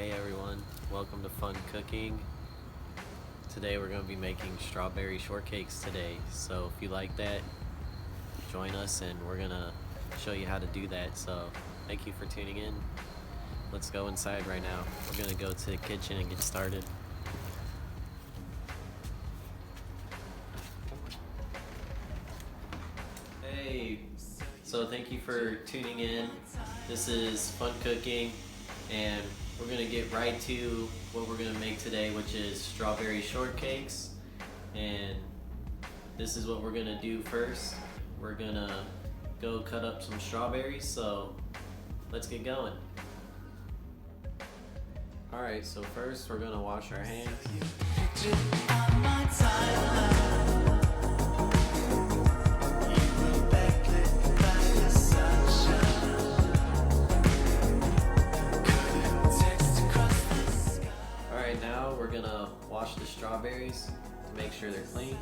Hey everyone, welcome to Fun Cooking. Today we're going to be making strawberry shortcakes today. So if you like that, join us and we're going to show you how to do that. So thank you for tuning in. Let's go inside right now. We're going to go to the kitchen and get started. Hey, so thank you for tuning in. This is Fun Cooking and we're gonna get right to what we're gonna make today, which is strawberry shortcakes. And this is what we're gonna do first. We're gonna go cut up some strawberries, so let's get going. Alright, so first we're gonna wash our hands. Now we're gonna wash the strawberries to make sure they're clean.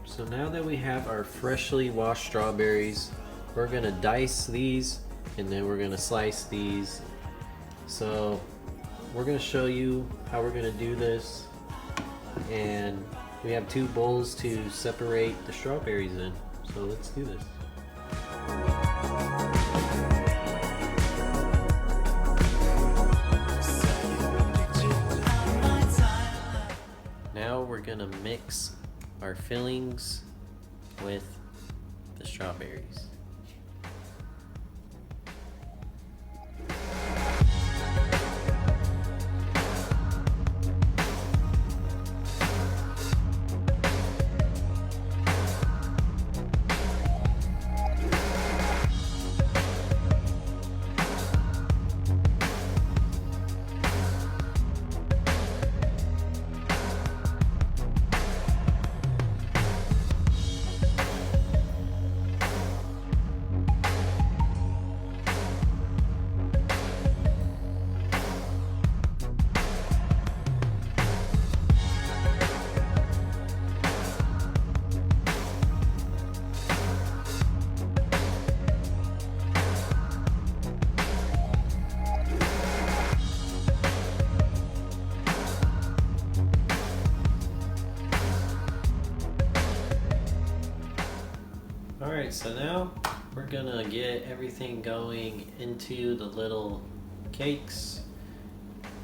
So now that we have our freshly washed strawberries, we're gonna dice these and then we're gonna slice these. So we're gonna show you how we're gonna do this, and we have 2 bowls to separate the strawberries in. So let's do this. Now we're gonna mix our fillings with the strawberries. Alright, so now we're gonna get everything going into the little cakes.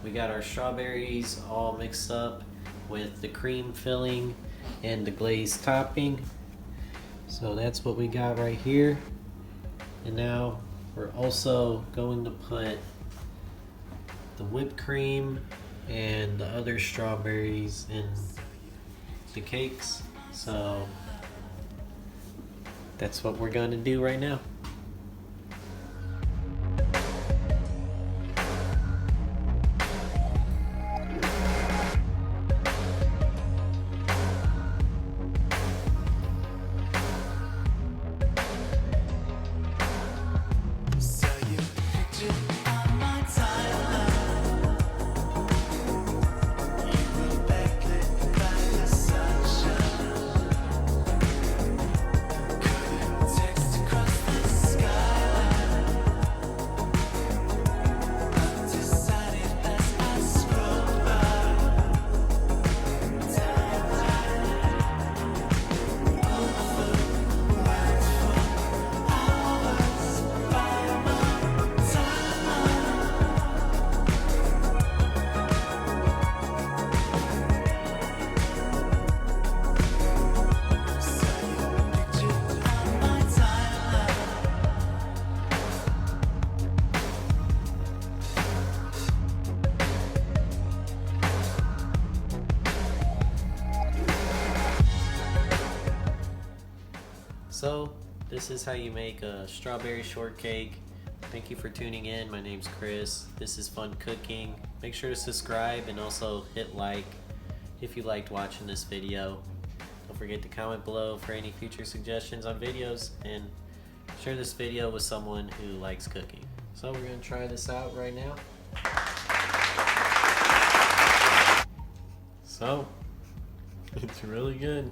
We got our strawberries all mixed up with the cream filling and the glaze topping. So that's what we got right here. And now we're also going to put the whipped cream and the other strawberries in the cakes. So that's what we're going to do right now. So this is how you make a strawberry shortcake. Thank you for tuning in. My name's Chris. This is Fun Cooking. Make sure to subscribe and also hit like if you liked watching this video. Don't forget to comment below for any future suggestions on videos, and share this video with someone who likes cooking. So we're going to try this out right now. So, it's really good.